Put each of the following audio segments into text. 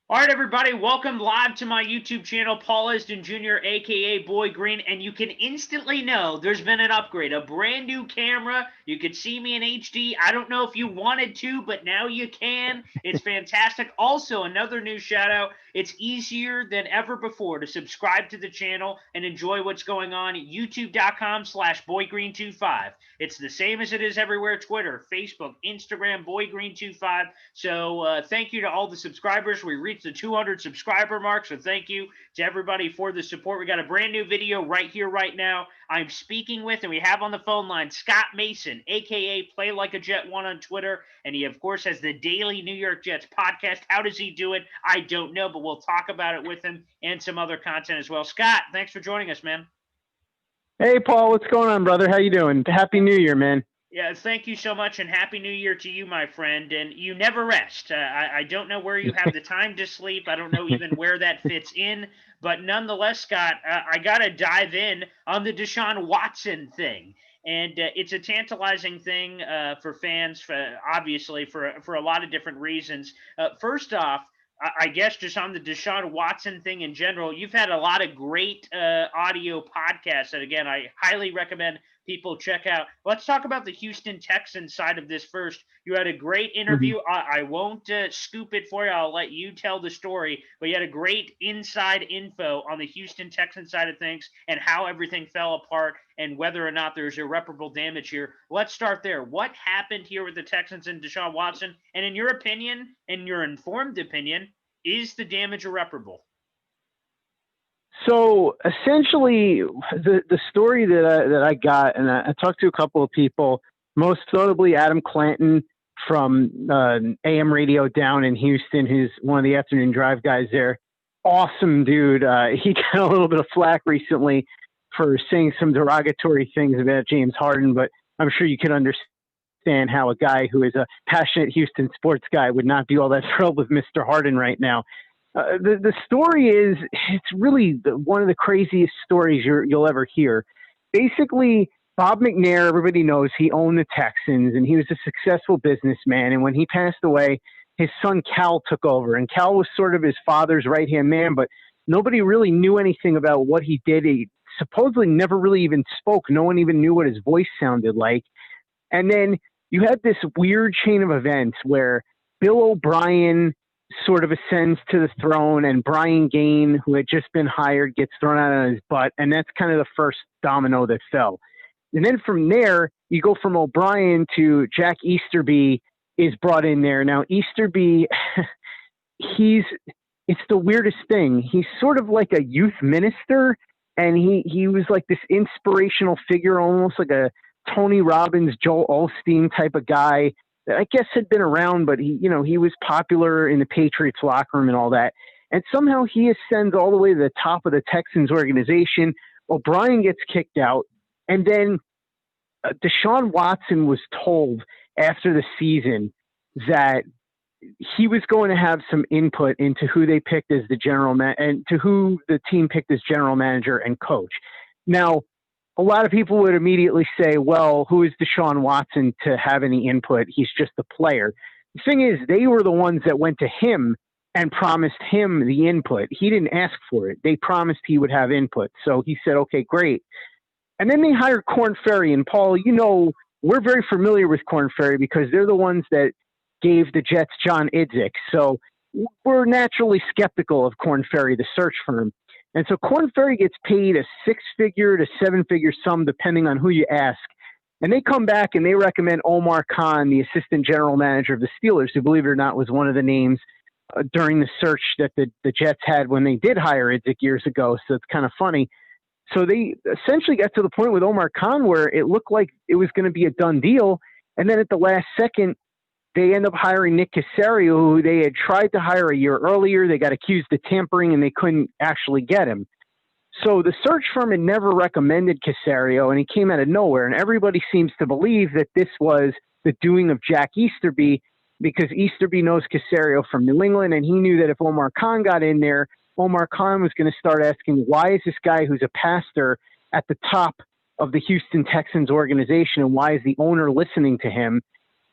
All right, everybody, welcome live to my YouTube channel, Paul Esden Jr., aka Boy Green, and you can instantly know there's been an upgrade, a brand new camera. You can see me in HD. I don't know if you wanted to, but now you can. It's fantastic. Also, another new shout out. It's easier than ever before to subscribe to the channel and enjoy what's going on. YouTube.com/BoyGreen25. It's the same as it is everywhere: Twitter, Facebook, Instagram, BoyGreen25. So thank you to all the subscribers. We reached the 200 subscriber mark, so thank you to everybody for the support. We got a brand new video right here, right now. I'm speaking with, and we have on the phone line, Scott Mason, a.k.a. Play Like a Jet 1 on Twitter, and he, of course, has the Daily New York Jets podcast. How does he do it? I don't know, but we'll talk about it with him and some other content as well. Scott, thanks for joining us, man. Hey, Paul, what's going on, brother? How you doing? Happy New Year, man. Yeah, thank you so much, and Happy New Year to you, my friend. And you never rest. I don't know where you have the time to sleep. I don't know even where that fits in. But nonetheless, Scott, I got to dive in on the Deshaun Watson thing. And it's a tantalizing thing for fans, obviously, for a lot of different reasons. First off, I guess just on the Deshaun Watson thing in general, you've had a lot of great audio podcasts that, again, I highly recommend people check out. Let's talk about the Houston Texans side of this first. You had a great interview. I won't scoop it for you. I'll let you tell the story. But you had a great inside info on the Houston Texans side of things and how everything fell apart and whether or not there's irreparable damage here. Let's start there. What happened here with the Texans and Deshaun Watson? And in your opinion, in your informed opinion, is the damage irreparable? So essentially, the story that I got, and I talked to a couple of people, most notably Adam Clanton from AM radio down in Houston, who's one of the afternoon drive guys there. Awesome dude. He got a little bit of flack recently for saying some derogatory things about James Harden, but I'm sure you can understand how a guy who is a passionate Houston sports guy would not be all that thrilled with Mr. Harden right now. The story is, it's really one of the craziest stories you'll ever hear. Basically, Bob McNair, everybody knows he owned the Texans, and he was a successful businessman. And when he passed away, his son Cal took over. And Cal was sort of his father's right-hand man, but nobody really knew anything about what he did. He supposedly never really even spoke. No one even knew what his voice sounded like. And then you had this weird chain of events where Bill O'Brien sort of ascends to the throne, and Brian Gaine, who had just been hired, gets thrown out on his butt, and that's kind of the first domino that fell. And then from there, you go from O'Brien to Jack Easterby is brought in there. Now, Easterby, it's the weirdest thing. He's sort of like a youth minister, and he was like this inspirational figure, almost like a Tony Robbins, Joel Osteen type of guy that I guess had been around, but he was popular in the Patriots locker room and all that. And somehow he ascends all the way to the top of the Texans organization. O'Brien gets kicked out. And then Deshaun Watson was told after the season that he was going to have some input into who they picked as the and to who the team picked as general manager and coach. Now, a lot of people would immediately say, well, who is Deshaun Watson to have any input? He's just a player. The thing is, they were the ones that went to him and promised him the input. He didn't ask for it. They promised he would have input. So he said, okay, great. And then they hired Korn Ferry. And Paul, we're very familiar with Korn Ferry because they're the ones that gave the Jets John Idzik. So we're naturally skeptical of Korn Ferry, the search firm. And so Korn Ferry gets paid a 6-figure to 7-figure sum, depending on who you ask. And they come back and they recommend Omar Khan, the assistant general manager of the Steelers, who, believe it or not, was one of the names during the search that the Jets had when they did hire Idzik years ago. So it's kind of funny. So they essentially got to the point with Omar Khan where it looked like it was going to be a done deal. And then at the last second, they end up hiring Nick Caserio, who they had tried to hire a year earlier. They got accused of tampering, and they couldn't actually get him. So the search firm had never recommended Caserio, and he came out of nowhere. And everybody seems to believe that this was the doing of Jack Easterby, because Easterby knows Caserio from New England, and he knew that if Omar Khan got in there, Omar Khan was going to start asking, why is this guy who's a pastor at the top of the Houston Texans organization, and why is the owner listening to him?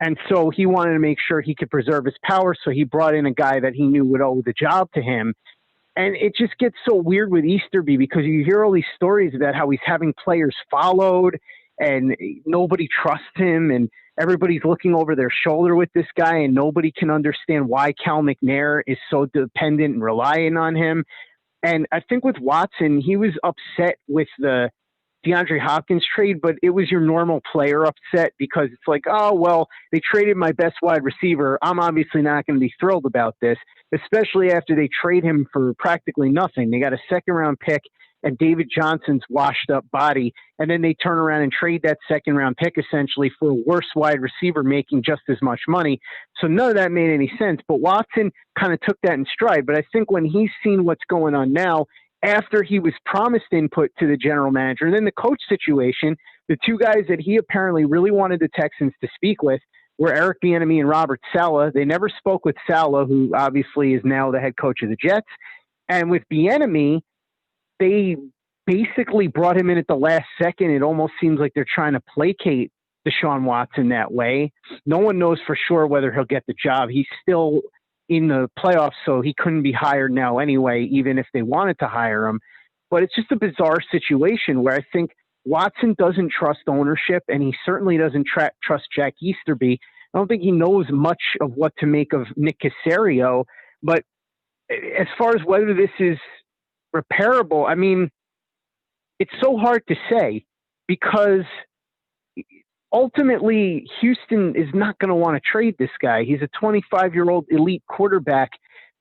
And so he wanted to make sure he could preserve his power. So he brought in a guy that he knew would owe the job to him. And it just gets so weird with Easterby because you hear all these stories about how he's having players followed and nobody trusts him and everybody's looking over their shoulder with this guy and nobody can understand why Cal McNair is so dependent and relying on him. And I think with Watson, he was upset with the DeAndre Hopkins trade, but it was your normal player upset because it's like, oh, well, they traded my best wide receiver. I'm obviously not going to be thrilled about this, especially after they trade him for practically nothing. They got a second-round pick and David Johnson's washed-up body, and then they turn around and trade that second-round pick essentially for a worse wide receiver making just as much money. So none of that made any sense, but Watson kind of took that in stride. But I think when he's seen what's going on now, after he was promised input to the general manager, and then the coach situation, the two guys that he apparently really wanted the Texans to speak with were Eric Bieniemy and Robert Saleh. They never spoke with Saleh, who obviously is now the head coach of the Jets. And with Bieniemy, they basically brought him in at the last second. It almost seems like they're trying to placate Deshaun Watson that way. No one knows for sure whether he'll get the job. He's still in the playoffs, so he couldn't be hired now anyway, even if they wanted to hire him. But it's just a bizarre situation where I think Watson doesn't trust ownership, and he certainly doesn't trust Jack Easterby. I don't think he knows much of what to make of Nick Caserio. But as far as whether this is repairable, I mean, it's so hard to say because ultimately Houston is not going to want to trade this guy. He's a 25-year-old elite quarterback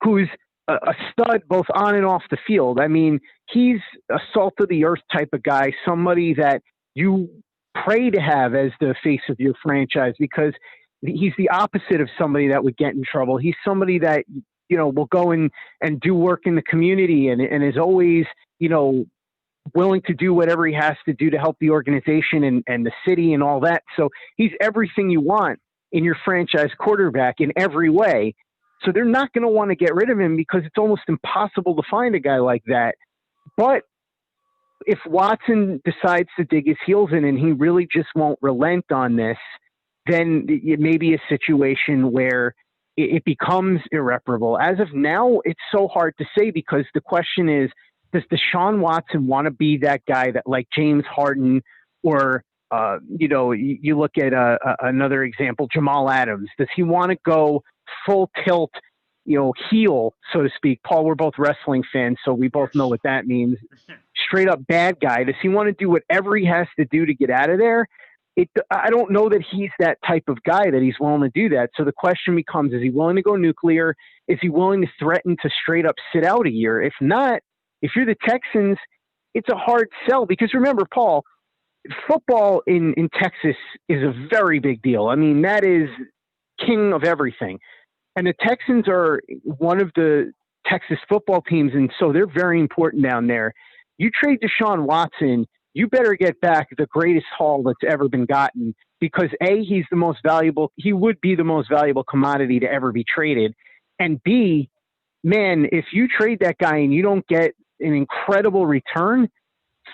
who's a stud both on and off the field. I mean, he's a salt of the earth type of guy, somebody that you pray to have as the face of your franchise because he's the opposite of somebody that would get in trouble. He's somebody that, you know, will go and do work in the community and is always, you know, willing to do whatever he has to do to help the organization and the city and all that. So he's everything you want in your franchise quarterback in every way. So they're not going to want to get rid of him because it's almost impossible to find a guy like that. But if Watson decides to dig his heels in and he really just won't relent on this, then it may be a situation where it becomes irreparable. As of now, it's so hard to say because the question is, does Deshaun Watson want to be that guy that like James Harden or, you know, you look at another example, Jamal Adams. Does he want to go full tilt, you know, heel, so to speak? Paul, we're both wrestling fans, so we both know what that means. Straight up bad guy. Does he want to do whatever he has to do to get out of there? I don't know that he's that type of guy that he's willing to do that. So the question becomes, is he willing to go nuclear? Is he willing to threaten to straight up sit out a year? If not, if you're the Texans, it's a hard sell because remember, Paul, football in Texas is a very big deal. I mean, that is king of everything. And the Texans are one of the Texas football teams, and so they're very important down there. You trade Deshaun Watson, you better get back the greatest haul that's ever been gotten because A, he's the most valuable, he would be the most valuable commodity to ever be traded. And B, man, if you trade that guy and you don't get an incredible return,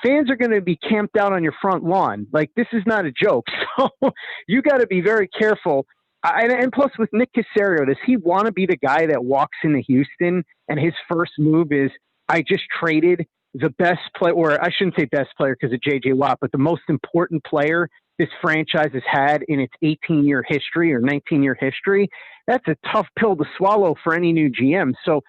fans are going to be camped out on your front lawn. Like, this is not a joke. So you got to be very careful. And plus with Nick Caserio, does he want to be the guy that walks into Houston and his first move is, I just traded the best player, or I shouldn't say best player because of J.J. Watt, but the most important player this franchise has had in its 18-year history or 19-year history? That's a tough pill to swallow for any new GM. So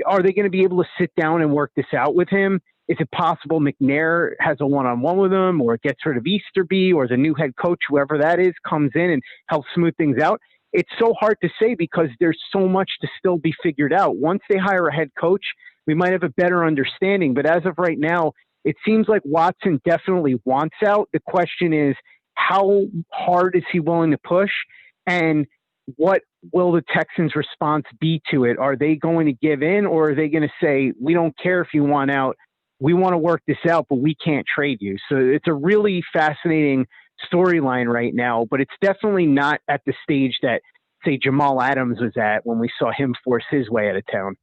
are they going to be able to sit down and work this out with him? Is it possible McNair has a one-on-one with him or gets rid of Easterby or the new head coach, whoever that is, comes in and helps smooth things out? It's so hard to say because there's so much to still be figured out. Once they hire a head coach, we might have a better understanding. But as of right now, it seems like Watson definitely wants out. The question is, how hard is he willing to push? And what will the Texans' response be to it? Are they going to give in or are they going to say, we don't care if you want out, we want to work this out, but we can't trade you? So it's a really fascinating storyline right now, but it's definitely not at the stage that, say, Jamal Adams was at when we saw him force his way out of town.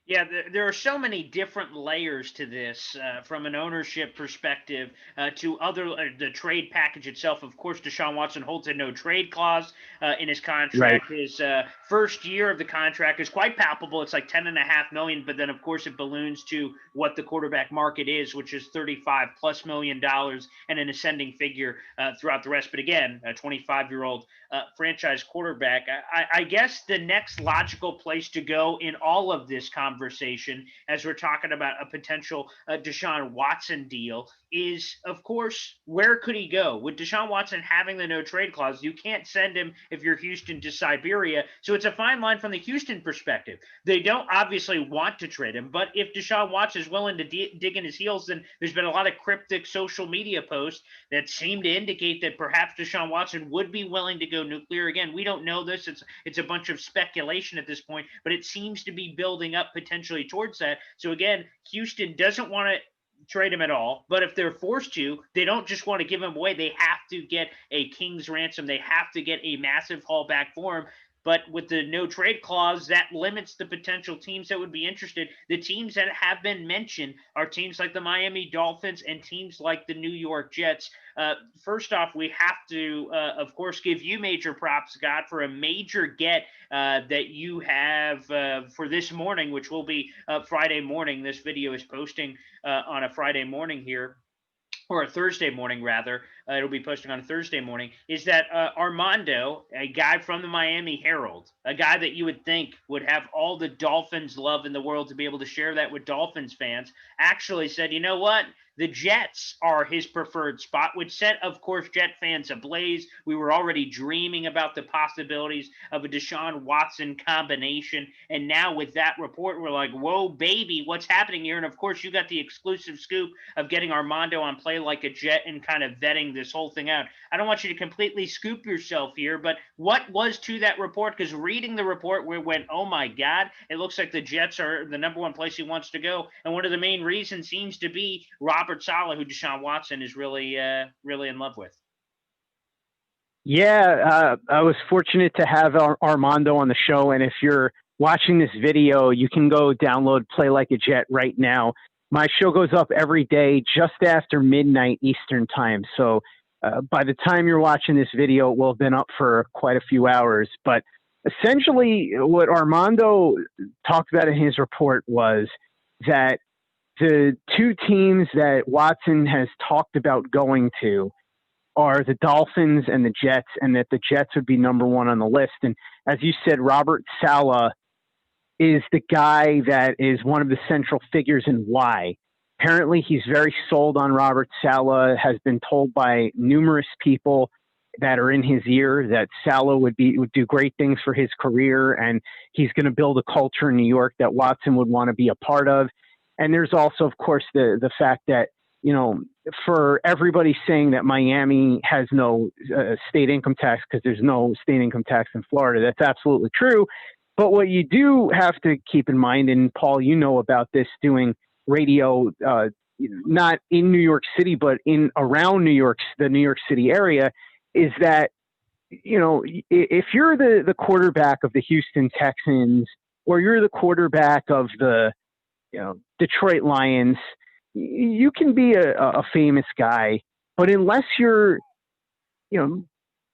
Yeah, there are so many different layers to this, from an ownership perspective to other the trade package itself. Of course, Deshaun Watson holds a no trade clause in his Right. contract. His first year of the contract is quite palpable. It's like 10.5 million, but then of course it balloons to what the quarterback market is, which is 35+ million and an ascending figure throughout the rest. But again, a 25-year-old franchise quarterback. I guess the next logical place to go in all of this conversation, as we're talking about a potential Deshaun Watson deal, is of course where could he go? With Deshaun Watson having the no trade clause, you can't send him if you're Houston to Siberia. So it's a fine line from the Houston perspective. They don't obviously want to trade him, but if Deshaun Watson is willing to dig in his heels, then there's been a lot of cryptic social media posts that seem to indicate that perhaps Deshaun Watson would be willing to go nuclear. Again, we don't know this. It's a bunch of speculation at this point, but it seems to be building up potentially towards that. So again, Houston doesn't want to trade him at all. But if they're forced to, they don't just want to give him away. They have to get a king's ransom. They have to get a massive haul back for him. But with the no trade clause, that limits the potential teams that would be interested. The teams that have been mentioned are teams like the Miami Dolphins and teams like the New York Jets. First off, we have to, of course, give you major props, Scott, for a major get that you have for this morning, which will be Friday morning. This video is posting on a Friday morning here, or a Thursday morning rather. It'll be posting on a Thursday morning. Is that Armando, a guy from the Miami Herald, a guy that you would think would have all the Dolphins love in the world to be able to share that with Dolphins fans, actually said, you know what? The Jets are his preferred spot, which set, of course, Jet fans ablaze. We were already dreaming about the possibilities of a Deshaun Watson combination. And now with that report, we're like, whoa, baby, what's happening here? And of course, you got the exclusive scoop of getting Armando on Play Like a Jet and kind of vetting this whole thing out. I don't want you to completely scoop yourself here, but what was to that report? Because reading the report, we went, oh my God, it looks like the Jets are the number one place he wants to go. And one of the main reasons seems to be Robert Saleh, who Deshaun Watson is really in love with. Yeah, I was fortunate to have Armando on the show, and if you're watching this video, you can go download Play Like a Jet right now. My show goes up every day just after midnight Eastern time, so by the time you're watching this video, it will have been up for quite a few hours. But essentially, what Armando talked about in his report was that the two teams that Watson has talked about going to are the Dolphins and the Jets, and that the Jets would be number one on the list. And as you said, Robert Saleh is the guy that is one of the central figures in why. Apparently, he's very sold on Robert Saleh, has been told by numerous people that are in his ear that Saleh would do great things for his career, and he's going to build a culture in New York that Watson would want to be a part of. And there's also, of course, the fact that, you know, for everybody saying that Miami has no state income tax because there's no state income tax in Florida, that's absolutely true. But what you do have to keep in mind, and Paul, you know about this doing radio, not in New York City, but in around the New York City area, is that, you know, if you're the quarterback of the Houston Texans, or you're the quarterback of the, you know, Detroit Lions, you can be a famous guy, but unless you're, you know,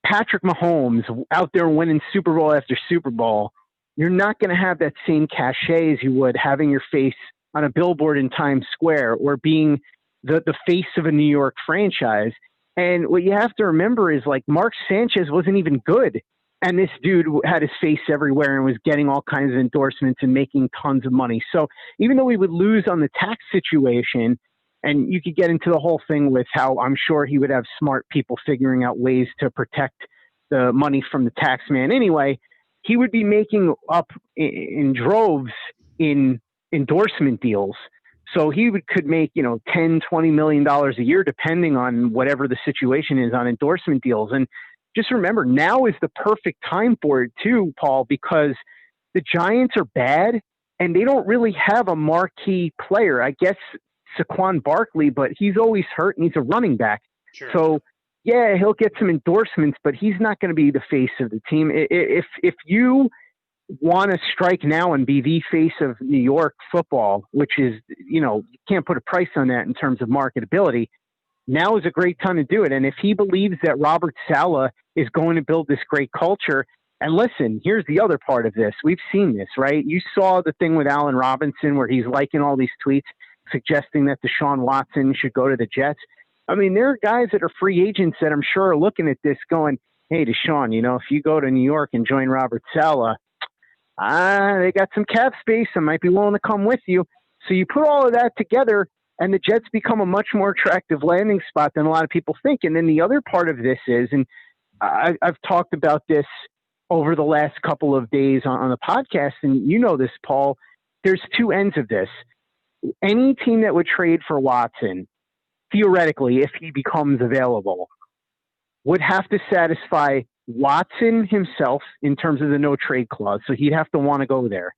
Patrick Mahomes out there winning Super Bowl after Super Bowl, you're not going to have that same cachet as you would having your face on a billboard in Times Square or being the face of a New York franchise. And what you have to remember is, like, Mark Sanchez wasn't even good, and this dude had his face everywhere and was getting all kinds of endorsements and making tons of money. So even though we would lose on the tax situation, and you could get into the whole thing with how I'm sure he would have smart people figuring out ways to protect the money from the tax man anyway, he would be making up in droves in endorsement deals. So he could make, you know, $10-20 million a year, depending on whatever the situation is on endorsement deals. And just remember, now is the perfect time for it too, Paul, because the Giants are bad and they don't really have a marquee player. I guess Saquon Barkley, but he's always hurt and he's a running back. Sure. So yeah, he'll get some endorsements, but he's not going to be the face of the team. If you want to strike now and be the face of New York football, which is, you can't put a price on that in terms of marketability. Now is a great time to do it. And if he believes that Robert Saleh is going to build this great culture, and listen, here's the other part of this. We've seen this, right? You saw the thing with Allen Robinson where he's liking all these tweets suggesting that Deshaun Watson should go to the Jets. I mean, there are guys that are free agents that I'm sure are looking at this going, hey, Deshaun, if you go to New York and join Robert Saleh, they got some cap space. I might be willing to come with you. So you put all of that together, and the Jets become a much more attractive landing spot than a lot of people think. And then the other part of this is, and I've talked about this over the last couple of days on the podcast, and you know this, Paul, there's two ends of this. Any team that would trade for Watson, theoretically, if he becomes available, would have to satisfy Watson himself in terms of the no trade clause. So he'd have to want to go there.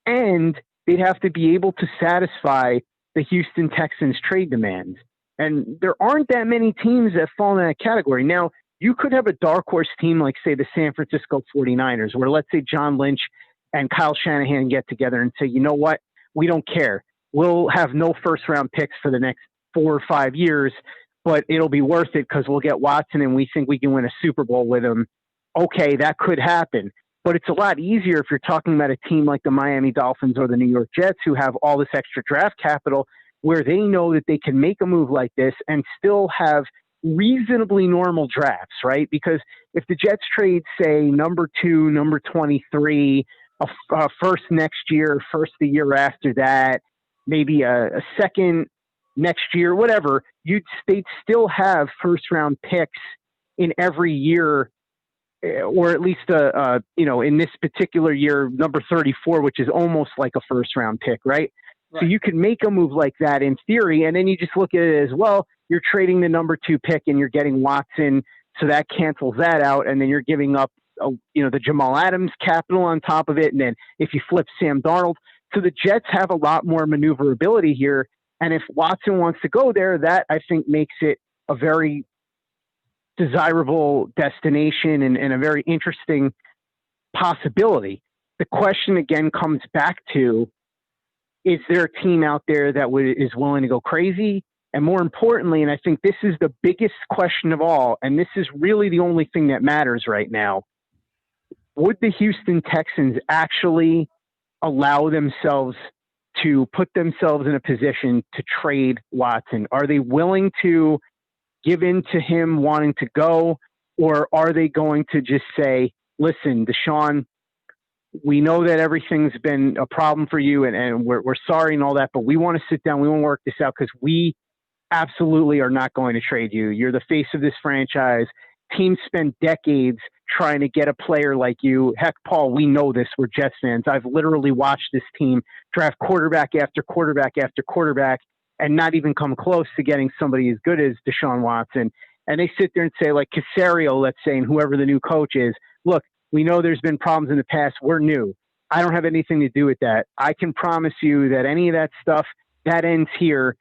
And they'd have to be able to satisfy the Houston Texans trade demands. And there aren't that many teams that fall in that category. Now, you could have a dark horse team like, say, the San Francisco 49ers, where let's say John Lynch and Kyle Shanahan get together and say, you know what, we don't care. We'll have no first-round picks for the next 4 or 5 years, but it'll be worth it because we'll get Watson and we think we can win a Super Bowl with him. Okay, that could happen. But it's a lot easier if you're talking about a team like the Miami Dolphins or the New York Jets who have all this extra draft capital where they know that they can make a move like this and still have reasonably normal drafts, right? Because if the Jets trade, say, number 2, number 23, a first next year, first the year after that, maybe a second next year, whatever, they'd still have first-round picks in every year, or at least, in this particular year, number 34, which is almost like a first-round pick, right? So you could make a move like that in theory, and then you just look at it as, well, you're trading the number 2 pick and you're getting Watson, so that cancels that out, and then you're giving up, the Jamal Adams capital on top of it, and then if you flip Sam Darnold. So the Jets have a lot more maneuverability here, and if Watson wants to go there, that, I think, makes it a very desirable destination and a very interesting possibility. The question, again, comes back to, is there a team out there that is willing to go crazy? And more importantly, and I think this is the biggest question of all, and this is really the only thing that matters right now, would the Houston Texans actually allow themselves to put themselves in a position to trade Watson? Are they willing to give in to him wanting to go, or are they going to just say, listen, Deshaun, we know that everything's been a problem for you and we're sorry and all that, but we want to sit down, we want to work this out because we absolutely are not going to trade you. You're the face of this franchise. Teams spend decades trying to get a player like you. Heck, Paul, we know this. We're Jets fans. I've literally watched this team draft quarterback after quarterback after quarterback and not even come close to getting somebody as good as Deshaun Watson. And they sit there and say, like Casario, let's say, and whoever the new coach is, look, we know there's been problems in the past. We're new. I don't have anything to do with that. I can promise you that any of that stuff, that ends here.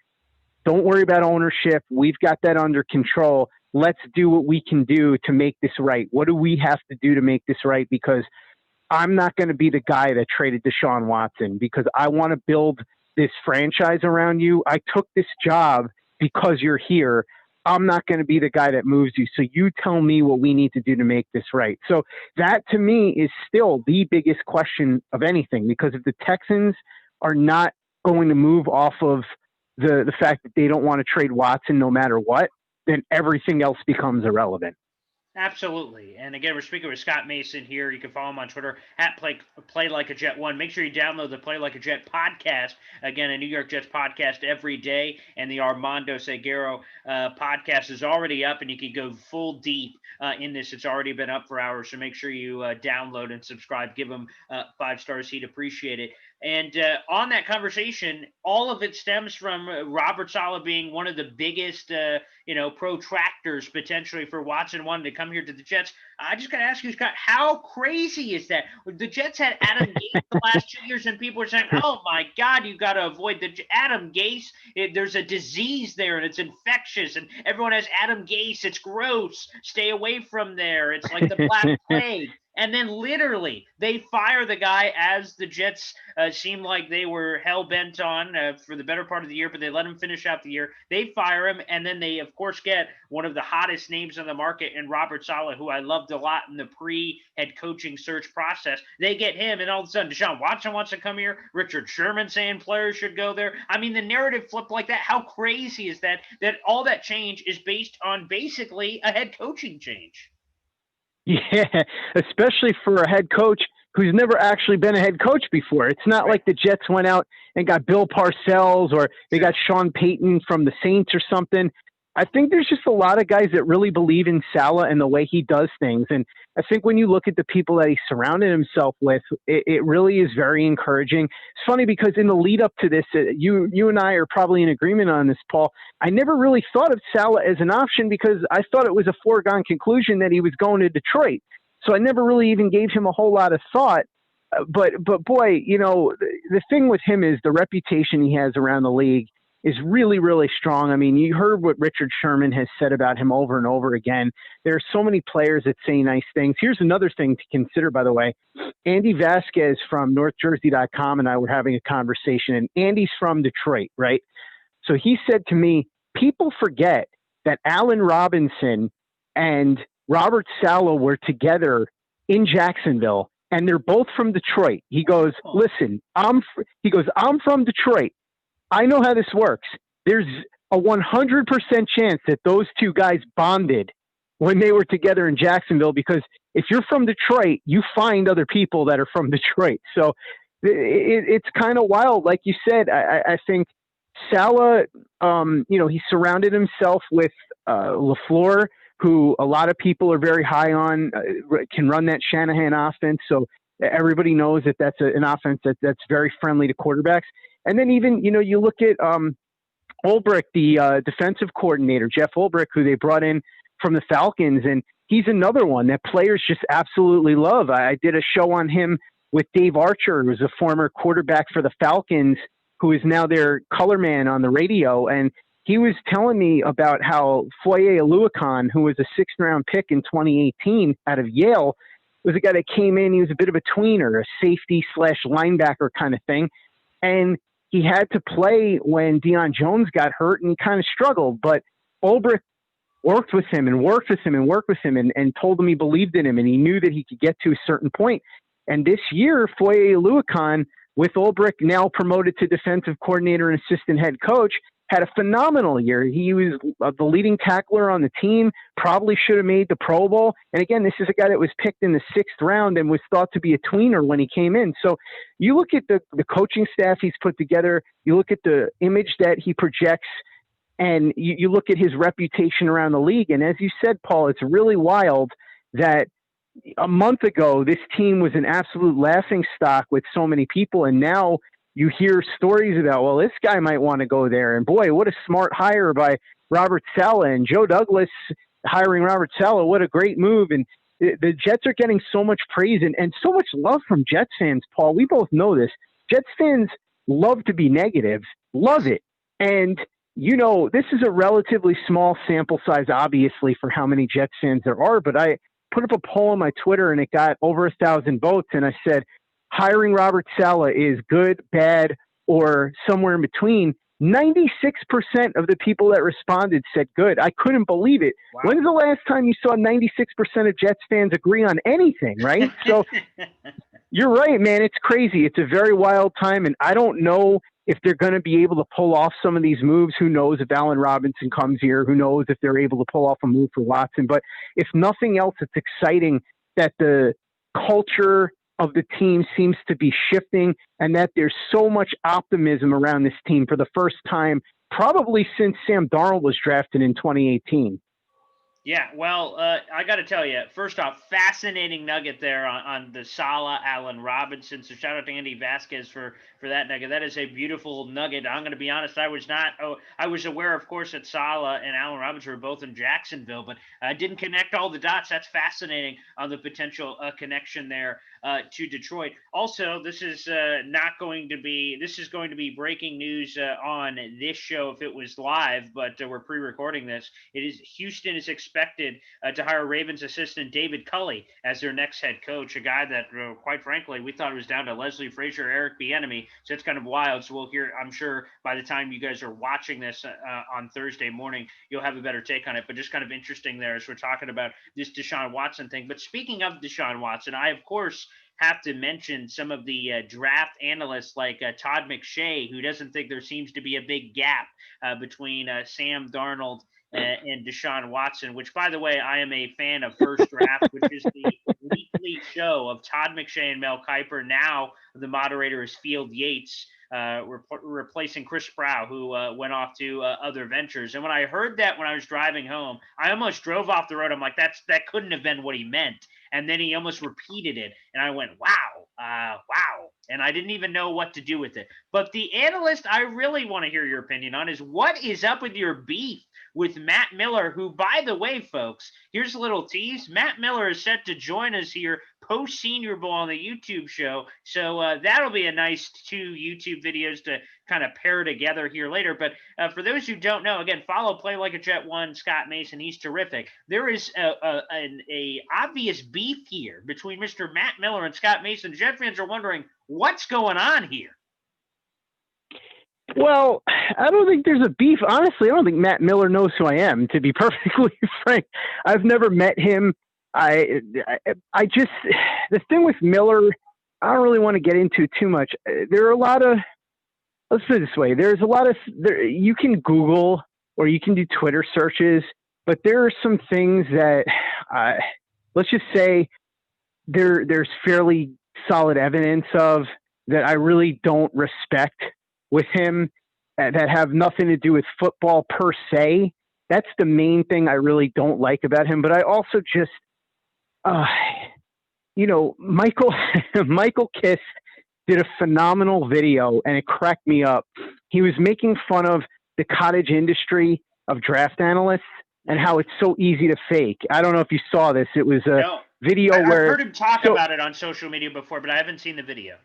Don't worry about ownership. We've got that under control. Let's do what we can do to make this right. What do we have to do to make this right? Because I'm not going to be the guy that traded Deshaun Watson because I want to build this franchise around you. I took this job because you're here. I'm not going to be the guy that moves you. So you tell me what we need to do to make this right. So that to me is still the biggest question of anything, because if the Texans are not going to move off of the fact that they don't want to trade Watson no matter what, then everything else becomes irrelevant. Absolutely. And again, we're speaking with Scott Mason here. You can follow him on Twitter at Play Like a Jet 1. Make sure you download the Play Like a Jet podcast. Again, a New York Jets podcast every day. And the Armando Seguero podcast is already up, and you can go full deep in this. It's already been up for hours. So make sure you download and subscribe. Give him 5 stars. He'd appreciate it. And on that conversation, all of it stems from Robert Saleh being one of the biggest, protractors potentially for Watson wanting to come here to the Jets. I just got to ask you, Scott, how crazy is that? The Jets had Adam Gase the last 2 years, and people were saying, oh, my God, you got to avoid the Adam Gase. There's a disease there, and it's infectious, and everyone has Adam Gase. It's gross. Stay away from there. It's like the Black Plague. And then literally they fire the guy as the Jets seemed like they were hell bent on for the better part of the year, but they let him finish out the year. They fire him, and then they of course get one of the hottest names on the market in Robert Saleh, who I loved a lot in the pre-head coaching search process. They get him, and all of a sudden Deshaun Watson wants to come here. Richard Sherman saying players should go there. I mean, the narrative flipped like that. How crazy is that? That all that change is based on basically a head coaching change. Yeah, especially for a head coach who's never actually been a head coach before. It's not like the Jets went out and got Bill Parcells or they got Sean Payton from the Saints or something. I think there's just a lot of guys that really believe in Saleh and the way he does things. And I think when you look at the people that he surrounded himself with, it really is very encouraging. It's funny because in the lead up to this, you and I are probably in agreement on this, Paul. I never really thought of Saleh as an option because I thought it was a foregone conclusion that he was going to Detroit. So I never really even gave him a whole lot of thought. But boy, you know, the thing with him is the reputation he has around the league is really, really strong. I mean, you heard what Richard Sherman has said about him over and over again. There are so many players that say nice things. Here's another thing to consider, by the way. Andy Vasquez from NorthJersey.com and I were having a conversation, and Andy's from Detroit, right? So he said to me, people forget that Allen Robinson and Robert Saleh were together in Jacksonville, and they're both from Detroit. He goes, listen, I'm from Detroit. I know how this works. There's a 100% chance that those two guys bonded when they were together in Jacksonville, because if you're from Detroit, you find other people that are from Detroit. So it's kind of wild. Like you said, I think Saleh, he surrounded himself with LaFleur, who a lot of people are very high on, can run that Shanahan offense. So everybody knows that that's an offense that's very friendly to quarterbacks. And then even, you look at Ulbrich, the defensive coordinator, Jeff Ulbrich, who they brought in from the Falcons, and he's another one that players just absolutely love. I did a show on him with Dave Archer, who's a former quarterback for the Falcons, who is now their color man on the radio, and he was telling me about how Foye Oluokun, who was a sixth-round pick in 2018 out of Yale, was a guy that came in. He was a bit of a tweener, a safety/linebacker kind of thing, and he had to play when Deion Jones got hurt, and he kind of struggled. But Ulbrich worked with him and told him he believed in him, and he knew that he could get to a certain point. And this year, Foye Oluokun, with Ulbrich now promoted to defensive coordinator and assistant head coach, had a phenomenal year. He was the leading tackler on the team, probably should have made the Pro Bowl. And again, this is a guy that was picked in the 6th round and was thought to be a tweener when he came in. So you look at the coaching staff he's put together, you look at the image that he projects, and you look at his reputation around the league. And as you said, Paul, it's really wild that a month ago, this team was an absolute laughingstock with so many people. And now you hear stories about, well, this guy might want to go there. And boy, what a smart hire by Robert Saleh, and Joe Douglas hiring Robert Saleh. What a great move. And the Jets are getting so much praise and so much love from Jets fans, Paul. We both know this. Jets fans love to be negative, love it. And, this is a relatively small sample size, obviously, for how many Jets fans there are. But I put up a poll on my Twitter and it got over 1,000 votes. And I said, hiring Robert Saleh is good, bad, or somewhere in between. 96% of the people that responded said good. I couldn't believe it. Wow. When's the last time you saw 96% of Jets fans agree on anything, right? So you're right, man. It's crazy. It's a very wild time, and I don't know if they're going to be able to pull off some of these moves. Who knows if Allen Robinson comes here? Who knows if they're able to pull off a move for Watson? But if nothing else, it's exciting that the culture of the team seems to be shifting and that there's so much optimism around this team for the first time, probably since Sam Darnold was drafted in 2018. Yeah, well, I got to tell you, first off, fascinating nugget there on the Saleh Allen Robinson. So shout out to Andy Vasquez for that nugget. That is a beautiful nugget. I'm going to be honest, I was aware, of course, that Saleh and Allen Robinson were both in Jacksonville, but I didn't connect all the dots. That's fascinating on the potential connection there to Detroit. Also, this is going to be breaking news on this show if it was live, but we're pre-recording this. Houston is expecting expected to hire Ravens assistant David Culley as their next head coach, a guy that, quite frankly, we thought it was down to Leslie Frazier, Eric Bieniemy. So it's kind of wild. So we'll hear, I'm sure, by the time you guys are watching this on Thursday morning, you'll have a better take on it. But just kind of interesting there as we're talking about this Deshaun Watson thing. But speaking of Deshaun Watson, I, of course, have to mention some of the draft analysts like Todd McShay, who doesn't think there seems to be a big gap between Sam Darnold and Deshaun Watson, which, by the way, I am a fan of First Draft, which is the weekly show of Todd McShay and Mel Kiper. Now the moderator is Field Yates, replacing Chris Prow, who went off to other ventures. And when I heard that when I was driving home, I almost drove off the road. I'm like, that couldn't have been what he meant. And then he almost repeated it. And I went, wow. And I didn't even know what to do with it. But the analyst I really want to hear your opinion on is, what is up with your beef with Matt Miller, who, by the way, folks, here's a little tease. Matt Miller is set to join us here post-Senior Bowl on the YouTube show. So that'll be a nice 2 YouTube videos to kind of pair together here later. But for those who don't know, again, follow Play Like a Jet 1, Scott Mason. He's terrific. There is an obvious beef here between Mr. Matt Miller and Scott Mason. Jet fans are wondering what's going on here. Well, I don't think there's a beef. Honestly, I don't think Matt Miller knows who I am, to be perfectly frank. I've never met him. I just, the thing with Miller, I don't really want to get into too much. There are a lot of, let's put it this way. There's a lot of, you can Google or you can do Twitter searches, but there are some things that, let's just say there's fairly solid evidence of that I really don't respect with him, that have nothing to do with football per se. That's the main thing I really don't like about him. But I also just, Michael Kiss did a phenomenal video and it cracked me up. He was making fun of the cottage industry of draft analysts and how it's so easy to fake. I don't know if you saw this. It was a video where I've heard him talk about it on social media before, but I haven't seen the video.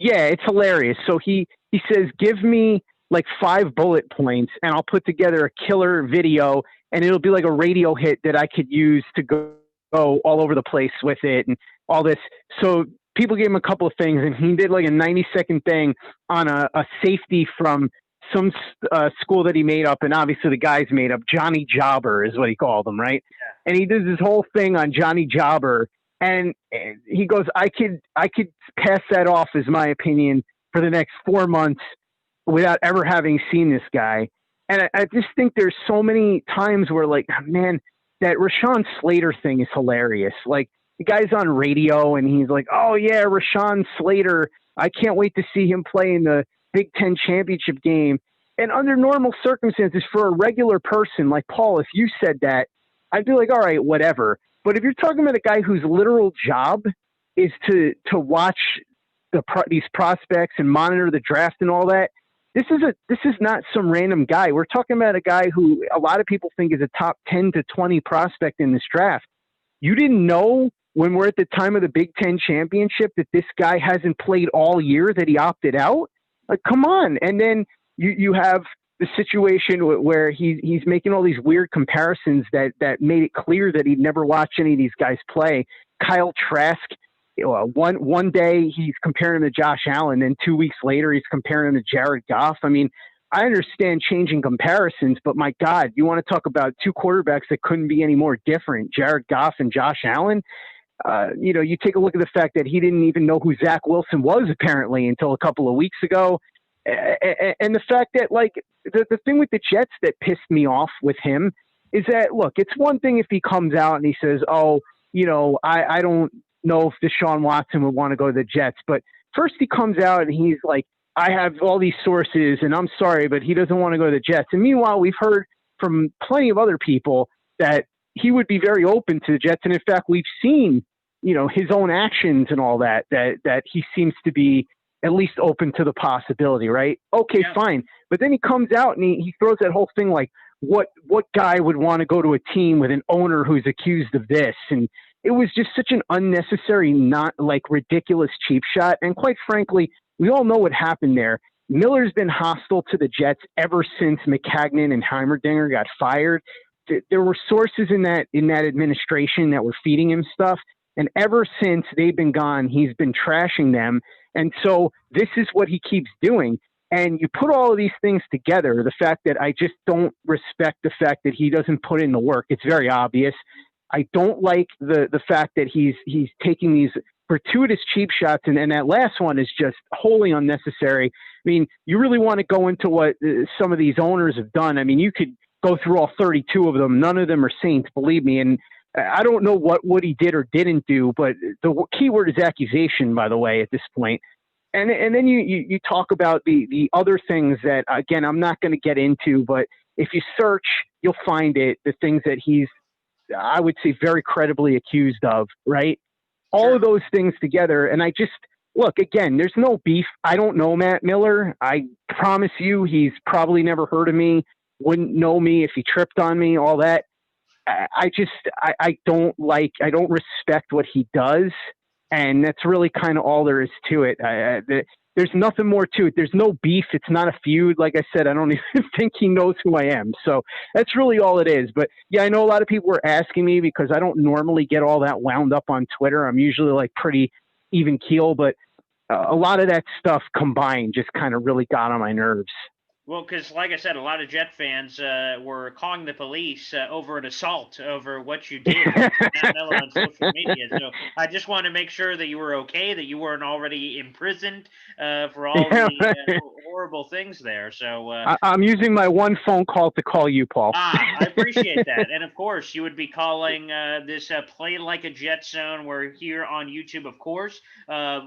Yeah, it's hilarious. So he says, give me like 5 bullet points and I'll put together a killer video and it'll be like a radio hit that I could use to go all over the place with it and all this. So people gave him a couple of things and he did like a 90-second thing on a safety from some school that he made up. And obviously the guy's made up. Johnny Jobber is what he called him, right? Yeah. And he does this whole thing on Johnny Jobber. And he goes, I could pass that off as my opinion for the next 4 months without ever having seen this guy. And I just think there's so many times where, like, man, that Rashawn Slater thing is hilarious. Like, the guy's on radio and he's like, oh yeah, Rashawn Slater, I can't wait to see him play in the Big Ten championship game. And under normal circumstances, for a regular person like Paul, if you said that, I'd be like, all right, whatever. But if you're talking about a guy whose literal job is to watch these prospects and monitor the draft and all that, this is not some random guy. We're talking about a guy who a lot of people think is a top 10 to 20 prospect in this draft. You didn't know when we're at the time of the Big Ten championship that this guy hasn't played all year, that he opted out? Like, come on. And then you have the situation where he's making all these weird comparisons that made it clear that he'd never watched any of these guys play. Kyle Trask, one day he's comparing him to Josh Allen, and 2 weeks later he's comparing him to Jared Goff. I mean, I understand changing comparisons, but my God, you want to talk about 2 quarterbacks that couldn't be any more different, Jared Goff and Josh Allen? You take a look at the fact that he didn't even know who Zach Wilson was apparently until a couple of weeks ago. And the fact that, like, the thing with the Jets that pissed me off with him is that, look, it's one thing if he comes out and he says, oh, I don't know if Deshaun Watson would want to go to the Jets. But first he comes out and he's like, I have all these sources and I'm sorry, but he doesn't want to go to the Jets. And meanwhile, we've heard from plenty of other people that he would be very open to the Jets. And in fact, we've seen, his own actions and all that he seems to be at least open to the possibility, right? Okay, yeah. Fine. But then he comes out and he throws that whole thing like, what guy would want to go to a team with an owner who's accused of this? And it was just such an unnecessary, not like ridiculous cheap shot. And quite frankly, we all know what happened there. Miller's been hostile to the Jets ever since McCagnon and Heimerdinger got fired. there were sources in that administration that were feeding him stuff. And ever since they've been gone, he's been trashing them. And so this is what he keeps doing. And you put all of these things together, the fact that I just don't respect the fact that he doesn't put in the work. It's very obvious. I don't like the fact that he's taking these gratuitous cheap shots. And that last one is just wholly unnecessary. I mean, you really want to go into what some of these owners have done. I mean, you could go through all 32 of them. None of them are saints, believe me. And I don't know what Woody did or didn't do, but the key word is accusation, by the way, at this point. And then you talk about the other things that, again, I'm not going to get into, but if you search, you'll find it, the things that he's, I would say, very credibly accused of, right? All of those things together. And I just, look, again, there's no beef. I don't know Matt Miller. I promise you he's probably never heard of me, wouldn't know me if he tripped on me, all that. I don't respect what he does. And that's really kind of all there is to it. There's nothing more to it. There's no beef. It's not a feud. Like I said, I don't even think he knows who I am. So that's really all it is. But yeah, I know a lot of people were asking me because I don't normally get all that wound up on Twitter. I'm usually like pretty even keel, but a lot of that stuff combined just kind of really got on my nerves. Well, because like I said, a lot of Jet fans were calling the police over an assault over what you did with Matt Miller on social media. So I just want to make sure that you were okay, that you weren't already imprisoned for all the horrible things there. So I'm using my one phone call to call you, Paul. I appreciate that. And of course, you would be calling this Play Like a Jet Zone. We're here on YouTube, of course.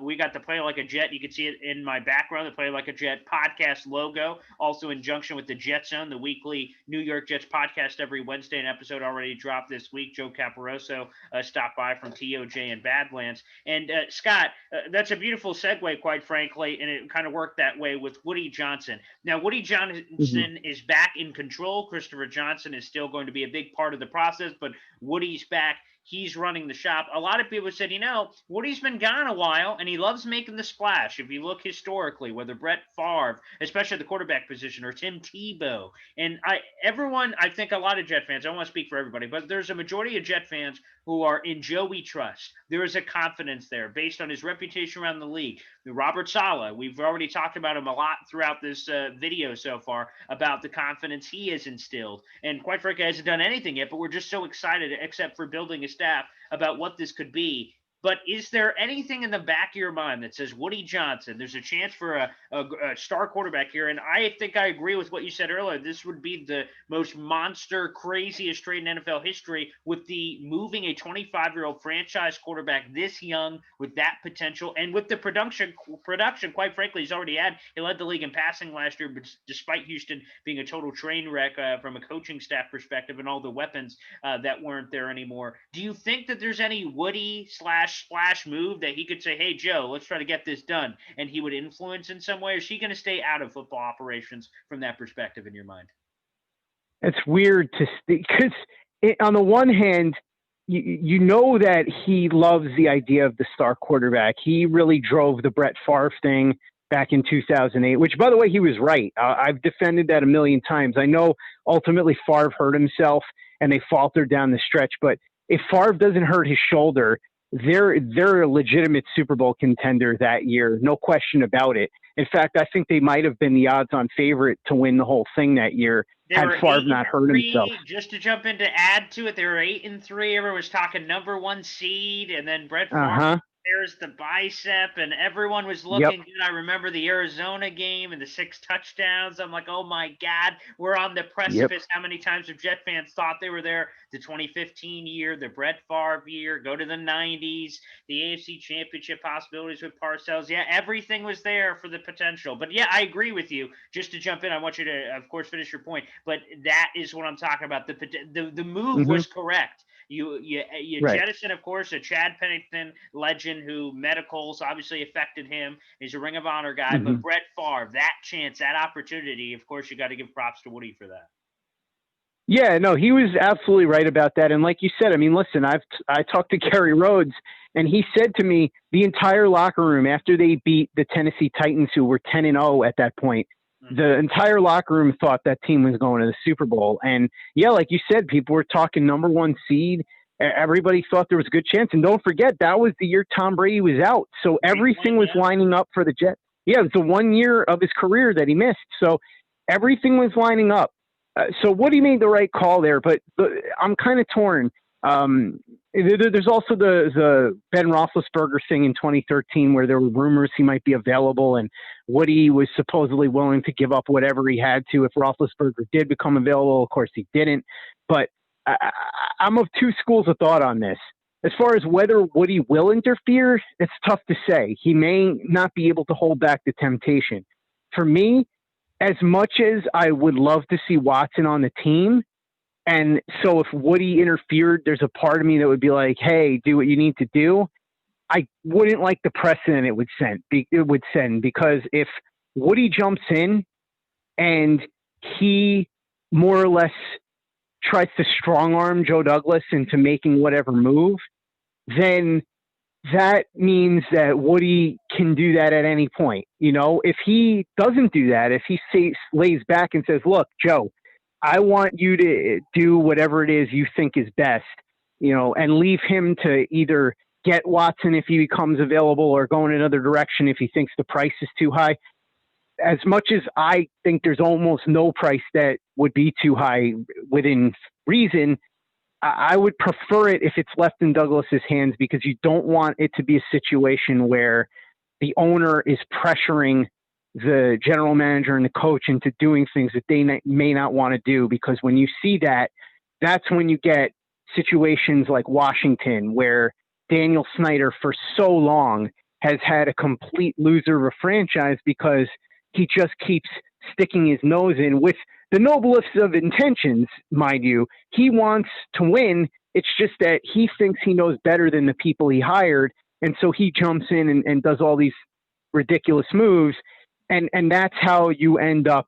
We got the Play Like a Jet. You can see it in my background, the Play Like a Jet podcast logo. Also in junction with the Jet Zone, the weekly New York Jets podcast every Wednesday. An episode already dropped this week. Joe Caparoso stopped by from TOJ and Badlands. And Scott, that's a beautiful segue, quite frankly, and it kind of worked that way with Woody Johnson. Now, Woody Johnson is back in control. Christopher Johnson is still going to be a big part of the process, but Woody's back. He's running the shop. A lot of people said, Woody's been gone a while, and he loves making the splash. If you look historically, whether Brett Favre, especially at the quarterback position, or Tim Tebow. And I think a lot of Jet fans, I don't want to speak for everybody, but there's a majority of Jet fans who are in Joe we trust. There is a confidence there based on his reputation around the league. Robert Saleh, we've already talked about him a lot throughout this video so far, about the confidence he has instilled. And quite frankly, hasn't done anything yet, but we're just so excited, except for building a staff, about what this could be. But is there anything in the back of your mind that says Woody Johnson, there's a chance for a star quarterback here? And I think I agree with what you said earlier. This would be the most monster, craziest trade in NFL history, with the moving a 25-year-old franchise quarterback this young with that potential and with the production, quite frankly, he led the league in passing last year, but despite Houston being a total train wreck from a coaching staff perspective and all the weapons that weren't there anymore. Do you think that there's any Woody splash move that he could say, hey, Joe, let's try to get this done, and he would influence in some way? Or is he going to stay out of football operations from that perspective in your mind? It's weird because on the one hand, you know that he loves the idea of the star quarterback. He really drove the Brett Favre thing back in 2008, which, by the way, he was right. I've defended that a million times. I know ultimately Favre hurt himself and they faltered down the stretch, but if Favre doesn't hurt his shoulder, they're a legitimate Super Bowl contender that year, no question about it. In fact, I think they might have been the odds-on favorite to win the whole thing that year had Favre not hurt himself. Just to jump in to add to it, they were 8-3. Everyone was talking number one seed, and then Brett Favre. There's the bicep, and everyone was looking good. I remember the Arizona game and the 6 touchdowns. I'm like, oh my God, we're on the precipice. How many times have Jet fans thought they were there? The 2015 year, the Brett Favre year, go to the 90s, the AFC Championship possibilities with Parcells. Yeah, everything was there for the potential. But yeah, I agree with you. Just to jump in, I want you to, of course, finish your point. But that is what I'm talking about. The move was correct. You jettison, of course, a Chad Pennington legend who medicals obviously affected him. He's a Ring of Honor guy. But Brett Favre, that chance, that opportunity, of course, you got to give props to Woody for that. Yeah, no, he was absolutely right about that. And like you said, I mean, listen, I talked to Kerry Rhodes, and he said to me, the entire locker room, after they beat the Tennessee Titans, who were 10-0 at that point, The entire locker room thought that team was going to the Super Bowl. And yeah, like you said, people were talking number one seed. Everybody thought there was a good chance. And don't forget, that was the year Tom Brady was out. So everything was lining up for the Jets. Yeah, it was the 1 year of his career that he missed. So everything was lining up. So Woody made the right call there, but I'm kind of torn. There's also the Ben Roethlisberger thing in 2013 where there were rumors he might be available, and Woody was supposedly willing to give up whatever he had to if Roethlisberger did become available. Of course, he didn't. But I'm of two schools of thought on this. As far as whether Woody will interfere, it's tough to say. He may not be able to hold back the temptation. For me, as much as I would love to see Watson on the team, and so if Woody interfered, there's a part of me that would be like, hey, do what you need to do. I wouldn't like the precedent it would send, because if Woody jumps in and he more or less tries to strong arm Joe Douglas into making whatever move, then that means that Woody can do that at any point. You know, if he doesn't do that, if he lays back and says, look, Joe, I want you to do whatever it is you think is best, you know, and leave him to either get Watson if he becomes available or go in another direction if he thinks the price is too high. As much as I think there's almost no price that would be too high within reason, I would prefer it if it's left in Douglas's hands, because you don't want it to be a situation where the owner is pressuring the general manager and the coach into doing things that they may not want to do. Because when you see that, that's when you get situations like Washington, where Daniel Snyder for so long has had a complete loser of a franchise because he just keeps sticking his nose in with the noblest of intentions, mind you. He wants to win. It's just that he thinks he knows better than the people he hired. And so he jumps in and does all these ridiculous moves. And that's how you end up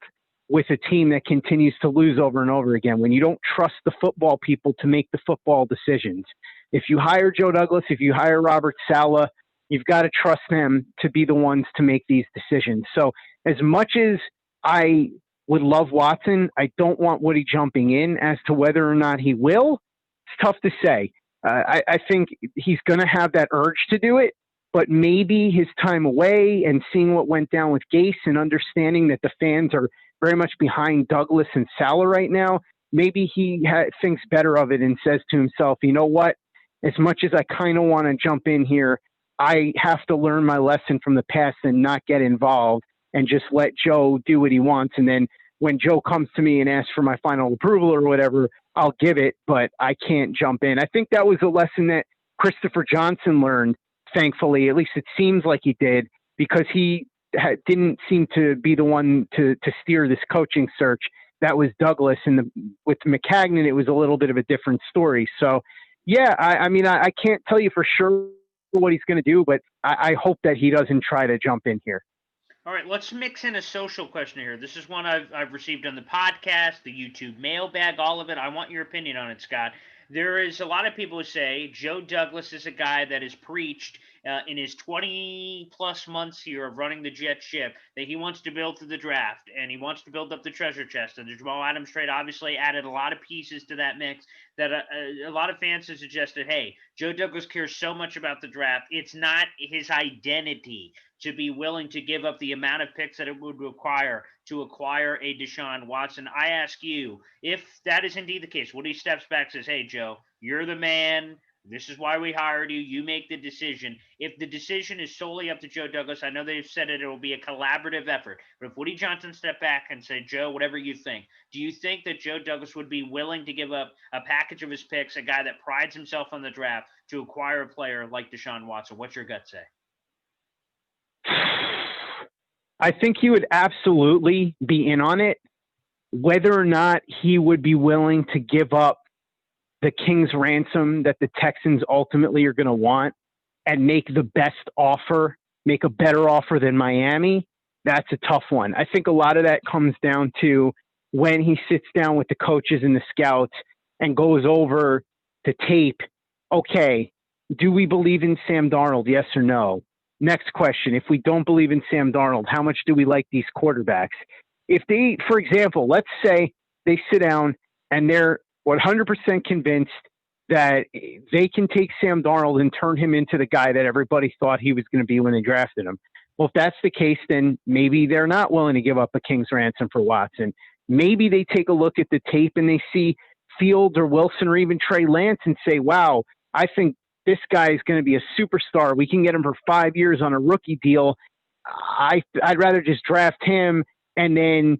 with a team that continues to lose over and over again, when you don't trust the football people to make the football decisions. If you hire Joe Douglas, if you hire Robert Saleh, you've got to trust them to be the ones to make these decisions. So as much as I would love Watson, I don't want Woody jumping in. As to whether or not he will, it's tough to say. I think he's going to have that urge to do it, but maybe his time away and seeing what went down with Gase and understanding that the fans are very much behind Douglas and Saleh right now, maybe he thinks better of it and says to himself, you know what, as much as I kind of want to jump in here, I have to learn my lesson from the past and not get involved and just let Joe do what he wants. And then when Joe comes to me and asks for my final approval or whatever, I'll give it, but I can't jump in. I think that was a lesson that Christopher Johnson learned, thankfully. At least it seems like he did, because he didn't seem to be the one to steer this coaching search. That was Douglas. And with McCagnon, it was a little bit of a different story. So, yeah, I mean, I can't tell you for sure what he's going to do, but I hope that he doesn't try to jump in here. All right, let's mix in a social question here. This is one I've received on the podcast, the YouTube mailbag, all of it. I want your opinion on it, Scott. There is a lot of people who say Joe Douglas is a guy that has preached in his 20-plus months here of running the Jet ship that he wants to build through the draft, and he wants to build up the treasure chest. And the Jamal Adams trade obviously added a lot of pieces to that mix that a lot of fans have suggested, hey, Joe Douglas cares so much about the draft, it's not his identity to be willing to give up the amount of picks that it would require to acquire a Deshaun Watson. I ask you, if that is indeed the case, Woody steps back and says, hey, Joe, you're the man. This is why we hired you. You make the decision. If the decision is solely up to Joe Douglas, I know they've said it will be a collaborative effort. But if Woody Johnson stepped back and said, Joe, whatever you think, do you think that Joe Douglas would be willing to give up a package of his picks, a guy that prides himself on the draft, to acquire a player like Deshaun Watson? What's your gut say? I think he would absolutely be in on it. Whether or not he would be willing to give up the king's ransom that the Texans ultimately are going to want and make the best offer, make a better offer than Miami, that's a tough one. I think a lot of that comes down to when he sits down with the coaches and the scouts and goes over the tape. Okay, do we believe in Sam Darnold? Yes or no? Next question. If we don't believe in Sam Darnold, how much do we like these quarterbacks? if they, for example, let's say they sit down and they're 100% convinced that they can take Sam Darnold and turn him into the guy that everybody thought he was going to be when they drafted him. Well, if that's the case, then maybe they're not willing to give up a king's ransom for Watson. Maybe they take a look at the tape and they see Fields or Wilson or even Trey Lance and say, wow, I think this guy is going to be a superstar. We can get him for 5 years on a rookie deal. I'd rather just draft him and then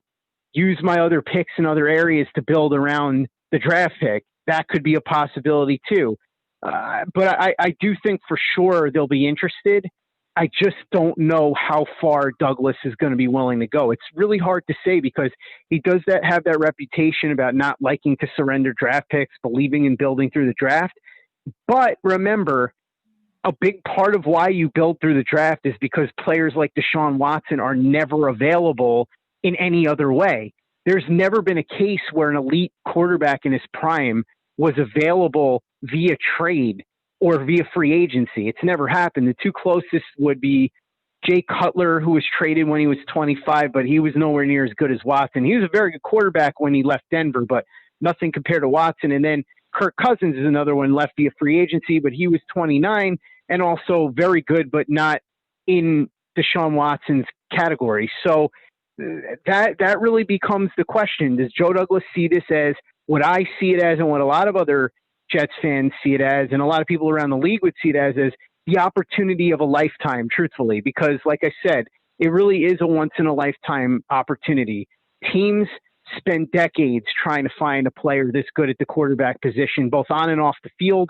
use my other picks in other areas to build around the draft pick. That could be a possibility too. But I do think for sure they'll be interested. I just don't know how far Douglas is going to be willing to go. It's really hard to say because he does have that reputation about not liking to surrender draft picks, believing in building through the draft. But remember, a big part of why you build through the draft is because players like Deshaun Watson are never available in any other way. There's never been a case where an elite quarterback in his prime was available via trade or via free agency. It's never happened. The two closest would be Jay Cutler, who was traded when he was 25, but he was nowhere near as good as Watson. He was a very good quarterback when he left Denver, but nothing compared to Watson. And then Kirk Cousins is another one left via free agency, but he was 29 and also very good, but not in Deshaun Watson's category. So that really becomes the question. Does Joe Douglas see this as what I see it as and what a lot of other Jets fans see it as, and a lot of people around the league would see it as the opportunity of a lifetime, truthfully, because like I said, it really is a once in a lifetime opportunity. Teams spend decades trying to find a player this good at the quarterback position, both on and off the field.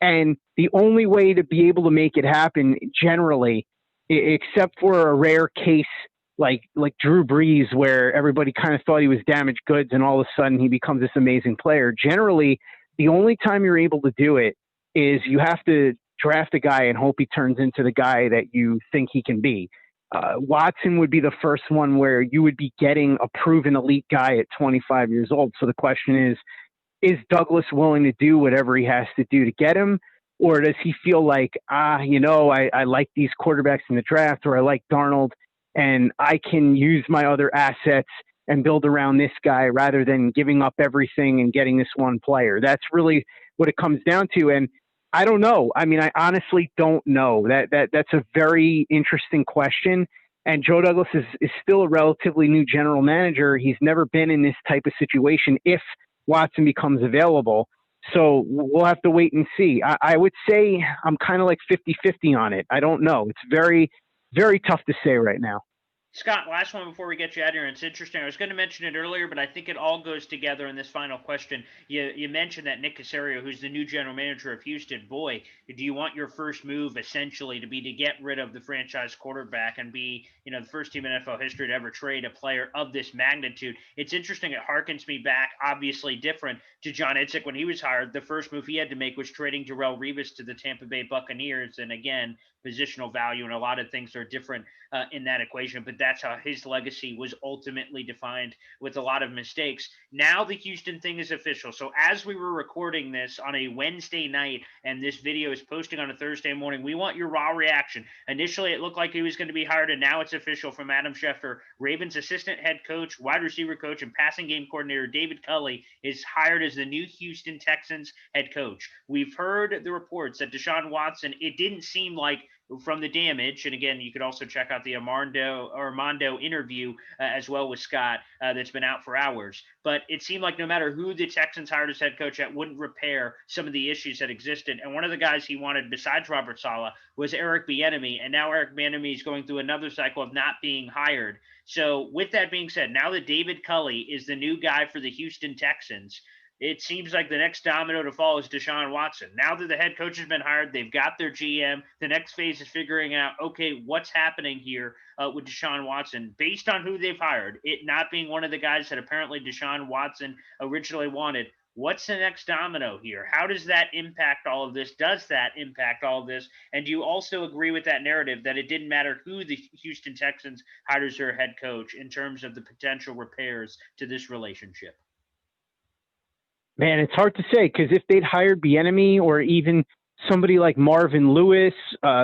And the only way to be able to make it happen generally, except for a rare case like Drew Brees, where everybody kind of thought he was damaged goods and all of a sudden he becomes this amazing player. Generally, the only time you're able to do it is you have to draft a guy and hope he turns into the guy that you think he can be. Watson would be the first one where you would be getting a proven elite guy at 25 years old. So the question is Douglas willing to do whatever he has to do to get him? Or does he feel like, I like these quarterbacks in the draft, or I like Darnold, and I can use my other assets and build around this guy rather than giving up everything and getting this one player? That's really what it comes down to. And I don't know. I mean, I honestly don't know. That's a very interesting question. And Joe Douglas is still a relatively new general manager. He's never been in this type of situation if Watson becomes available. So we'll have to wait and see. I would say I'm kind of like 50-50 on it. I don't know. It's very, very tough to say right now. Scott, last one before we get you out of here. It's interesting. I was going to mention it earlier, but I think it all goes together in this final question. You mentioned that Nick Caserio, who's the new general manager of Houston, boy, do you want your first move essentially to be to get rid of the franchise quarterback and be, the first team in NFL history to ever trade a player of this magnitude? It's interesting. It harkens me back, obviously different, to John Idzik when he was hired. The first move he had to make was trading Darrelle Revis to the Tampa Bay Buccaneers. And again, positional value and a lot of things are different in that equation, but that's how his legacy was ultimately defined, with a lot of mistakes. Now the Houston thing is official. So as we were recording this on a Wednesday night and this video is posting on a Thursday morning, we want your raw reaction. Initially, it looked like he was going to be hired, and now it's official from Adam Schefter. Ravens assistant head coach, wide receiver coach, and passing game coordinator David Culley is hired as the new Houston Texans head coach. We've heard the reports that Deshaun Watson, it didn't seem like from the damage, and again, you could also check out the Armando interview as well with Scott that's been out for hours. But it seemed like no matter who the Texans hired as head coach, that wouldn't repair some of the issues that existed. And one of the guys he wanted, besides Robert Saleh, was Eric Bieniemy. And now Eric Bieniemy is going through another cycle of not being hired. So with that being said, now that David Culley is the new guy for the Houston Texans, it seems like the next domino to fall is Deshaun Watson. Now that the head coach has been hired, they've got their GM. The next phase is figuring out, okay, what's happening here with Deshaun Watson based on who they've hired, it not being one of the guys that apparently Deshaun Watson originally wanted. What's the next domino here? How does that impact all of this? Does that impact all of this? And do you also agree with that narrative that it didn't matter who the Houston Texans hired as their head coach in terms of the potential repairs to this relationship? Man, it's hard to say, because if they'd hired Bieniemy or even somebody like Marvin Lewis,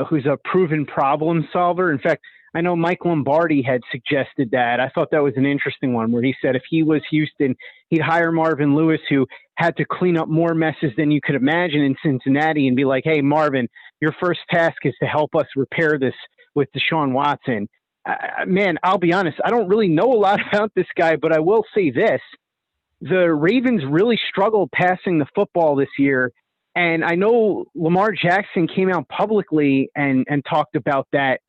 who's a proven problem solver. In fact, I know Mike Lombardi had suggested that. I thought that was an interesting one where he said if he was Houston, he'd hire Marvin Lewis, who had to clean up more messes than you could imagine in Cincinnati, and be like, hey, Marvin, your first task is to help us repair this with Deshaun Watson. Man, I'll be honest, I don't really know a lot about this guy, but I will say this. The Ravens really struggled passing the football this year. And I know Lamar Jackson came out publicly and talked about that.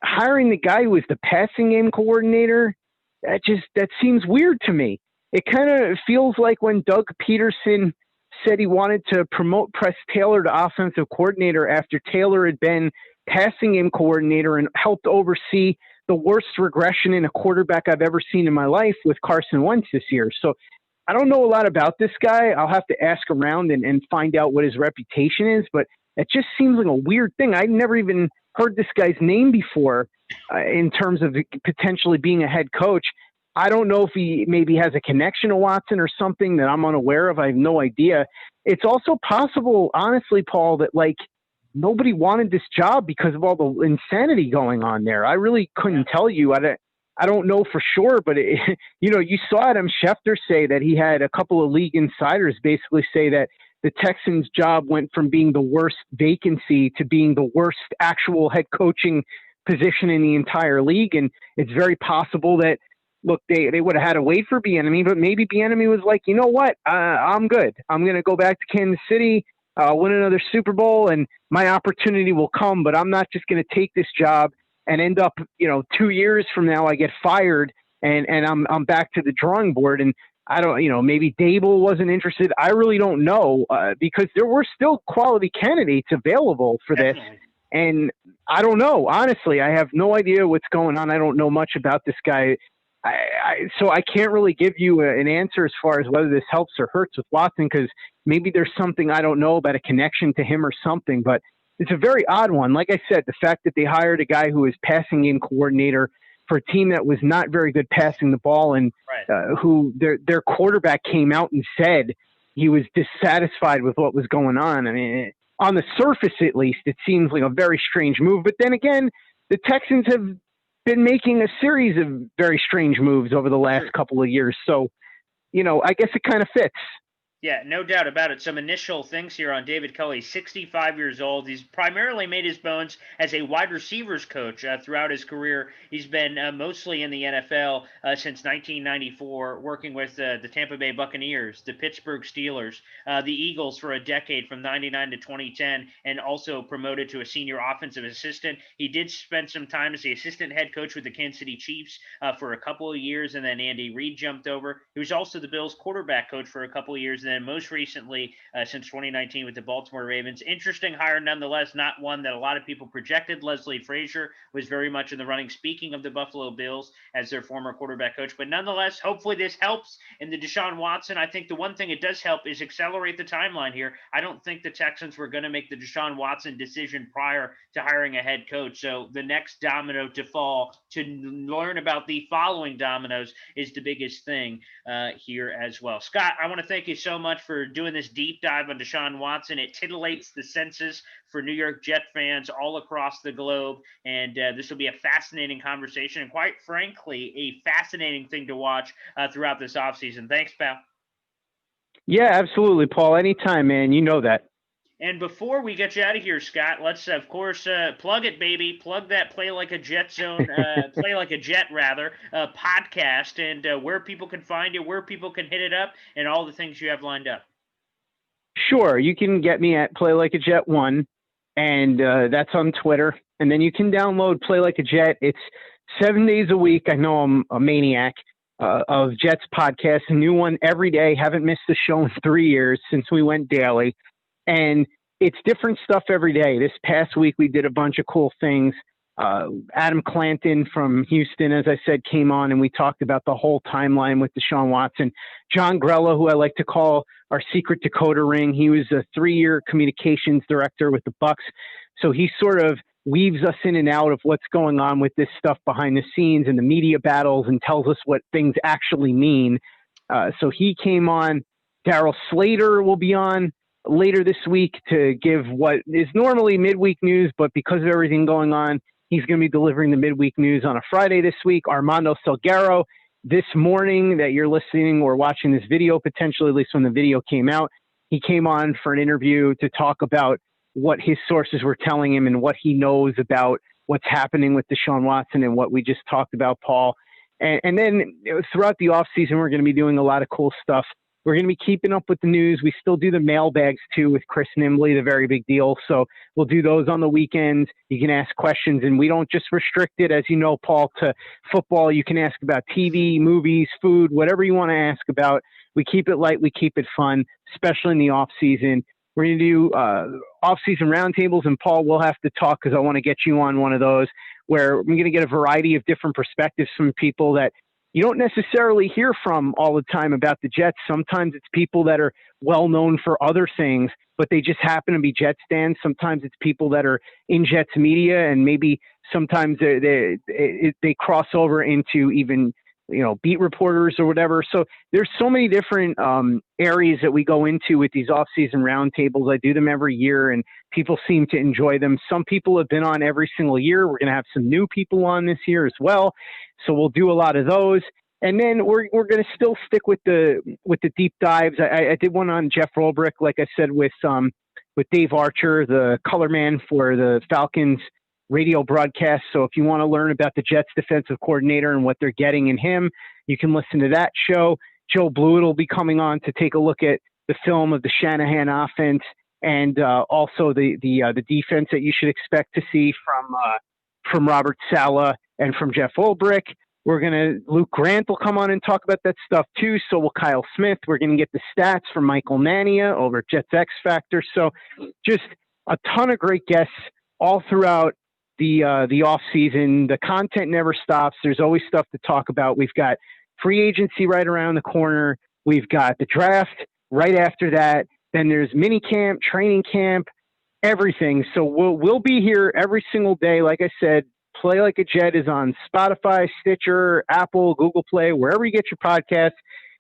Hiring the guy who was the passing game coordinator, that seems weird to me. It kind of feels like when Doug Peterson said he wanted to promote Press Taylor to offensive coordinator after Taylor had been passing game coordinator and helped oversee the worst regression in a quarterback I've ever seen in my life with Carson Wentz this year. So I don't know a lot about this guy. I'll have to ask around and find out what his reputation is, but it just seems like a weird thing. I've never even heard this guy's name before in terms of potentially being a head coach. I don't know if he maybe has a connection to Watson or something that I'm unaware of. I have no idea. It's also possible, honestly, Paul, that like nobody wanted this job because of all the insanity going on there. I really couldn't tell you. I don't know for sure, but you saw Adam Schefter say that he had a couple of league insiders basically say that the Texans' job went from being the worst vacancy to being the worst actual head coaching position in the entire league. And it's very possible that, look, they would have had to wait for Bieniemy, but maybe Bieniemy was like, you know what, I'm good. I'm going to go back to Kansas City, win another Super Bowl, and my opportunity will come, but I'm not just going to take this job and end up, 2 years from now I get fired and I'm back to the drawing board. And I don't, maybe Dable wasn't interested. I really don't know because there were still quality candidates available for this. And I don't know, honestly, I have no idea what's going on. I don't know much about this guy. So I can't really give you an answer as far as whether this helps or hurts with Watson, because maybe there's something I don't know about a connection to him or something, but it's a very odd one. Like I said, the fact that they hired a guy who is passing game coordinator for a team that was not very good passing the ball and who their quarterback came out and said he was dissatisfied with what was going on. I mean, on the surface, at least, it seems like a very strange move. But then again, the Texans have been making a series of very strange moves over the last couple of years. So, I guess it kind of fits. Yeah, no doubt about it. Some initial things here on David Culley, 65 years old. He's primarily made his bones as a wide receivers coach throughout his career. He's been mostly in the NFL since 1994, working with the Tampa Bay Buccaneers, the Pittsburgh Steelers, the Eagles for a decade from 99 to 2010, and also promoted to a senior offensive assistant. He did spend some time as the assistant head coach with the Kansas City Chiefs for a couple of years, and then Andy Reid jumped over. He was also the Bills quarterback coach for a couple of years, and then most recently since 2019 with the Baltimore Ravens. Interesting hire nonetheless, not one that a lot of people projected. Leslie Frazier was very much in the running, speaking of the Buffalo Bills, as their former quarterback coach. But nonetheless, hopefully this helps in the Deshaun Watson. I think the one thing it does help is accelerate the timeline here. I don't think the Texans were going to make the Deshaun Watson decision prior to hiring a head coach. So the next domino to fall to learn about the following dominoes is the biggest thing here as well. Scott, I want to thank you so much for doing this deep dive on Deshaun Watson. It titillates the senses for New York Jet fans all across the globe, and this will be a fascinating conversation and, quite frankly, a fascinating thing to watch throughout this offseason. Thanks, pal. Yeah, absolutely, Paul. Anytime, man. You know that. And before we get you out of here, Scott, let's, of course, plug it, baby. Plug that Play Like a Jet Zone, Play Like a Jet, rather, podcast, and where people can find you, where people can hit it up, and all the things you have lined up. Sure. You can get me at Play Like a Jet 1, and that's on Twitter. And then you can download Play Like a Jet. It's 7 days a week. I know I'm a maniac of Jets podcast, a new one every day. Haven't missed a show in 3 years since we went daily. And it's different stuff every day. This past week, we did a bunch of cool things. Adam Clanton from Houston, as I said, came on and we talked about the whole timeline with Deshaun Watson. John Grella, who I like to call our secret decoder ring, he was a 3-year communications director with the Bucks. So he sort of weaves us in and out of what's going on with this stuff behind the scenes and the media battles and tells us what things actually mean. So he came on. Daryl Slater will be on later this week to give what is normally midweek news, but because of everything going on, He's going to be delivering the midweek news on a Friday this week. Armando Salguero, this morning that you're listening or watching this video, potentially, at least when the video came out, he came on for an interview to talk about what his sources were telling him and what he knows about what's happening with Deshaun Watson and what we just talked about, Paul. And then throughout the offseason, we're going to be doing a lot of cool stuff. We're going to be keeping up with the news. We still do the mailbags, too, with Chris Nimbley, the very big deal. So we'll do those on the weekends. You can ask questions, and we don't just restrict it, as you know, Paul, to football. You can ask about TV, movies, food, whatever you want to ask about. We keep it light. We keep it fun, especially in the offseason. We're going to do off-season roundtables, and Paul, we'll have to talk because I want to get you on one of those where we're going to get a variety of different perspectives from people that you don't necessarily hear from all the time about the Jets. Sometimes it's people that are well known for other things, but they just happen to be Jets fans. Sometimes it's people that are in Jets media, and maybe sometimes they cross over into even beat reporters or whatever. So there's so many different areas that we go into with these off-season roundtables. I do them every year, and people seem to enjoy them. Some people have been on every single year. We're going to have some new people on this year as well. So we'll do a lot of those. And then we're going to still stick with the deep dives. I did one on Jeff Rolbrick, like I said, with Dave Archer, the color man for the Falcons radio broadcast. So if you want to learn about the Jets defensive coordinator and what they're getting in him, you can listen to that show. Joe Blewett will be coming on to take a look at the film of the Shanahan offense and also the defense that you should expect to see from Robert Saleh and from Jeff Ulbrich. Luke Grant will come on and talk about that stuff too. So will Kyle Smith. We're going to get the stats from Michael Nania over at Jets X Factor. So just a ton of great guests all throughout the off season. The content never stops. There's always stuff to talk about. We've got free agency right around the corner. We've got the draft right after that. Then there's mini camp, training camp, everything. So we'll be here every single day. Like I said, Play Like a Jet is on Spotify, Stitcher, Apple, Google Play, wherever you get your podcasts.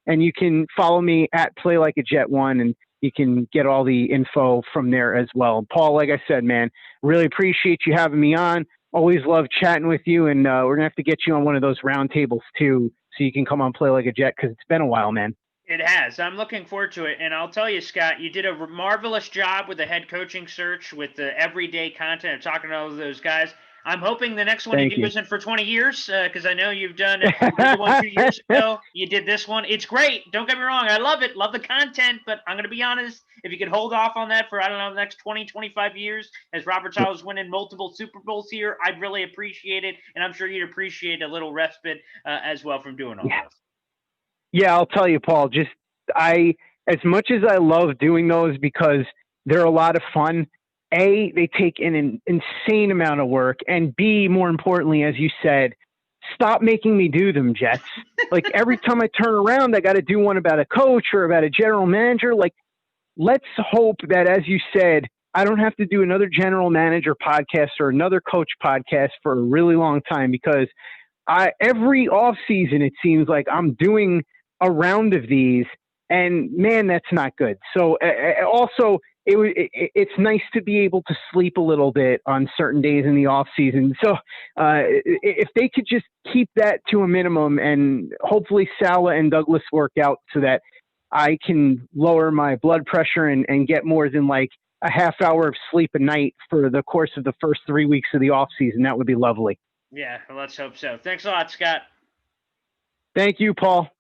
And you can follow me at Play Like a Jet 1, and you can get all the info from there as well. Paul, like I said, man, really appreciate you having me on. Always love chatting with you, and we're going to have to get you on one of those roundtables too, so you can come on Play Like a Jet, because it's been a while, man. It has. I'm looking forward to it. And I'll tell you, Scott, you did a marvelous job with the head coaching search, with the everyday content of talking to all of those guys. I'm hoping the next one you do isn't for 20 years, because I know you've done the one 2 years ago. You did this one. It's great. Don't get me wrong. I love it. Love the content. But I'm going to be honest, if you could hold off on that for, I don't know, the next 20, 25 years, as Robert Saleh is winning multiple Super Bowls here, I'd really appreciate it. And I'm sure you'd appreciate a little respite as well from doing all this. Yeah, I'll tell you, Paul, as much as I love doing those because they're a lot of fun, A, they take an insane amount of work, and B, more importantly, as you said, stop making me do them, Jets. Like, every time I turn around, I got to do one about a coach or about a general manager. Like, let's hope that, as you said, I don't have to do another general manager podcast or another coach podcast for a really long time, because every offseason, it seems like I'm doing a round of these, and man, that's not good. So also, it's nice to be able to sleep a little bit on certain days in the off season. So if they could just keep that to a minimum, and hopefully Saleh and Douglas work out so that I can lower my blood pressure and get more than like a half hour of sleep a night for the course of the first 3 weeks of the off season, that would be lovely. Yeah, well, let's hope so. Thanks a lot, Scott. Thank you, Paul.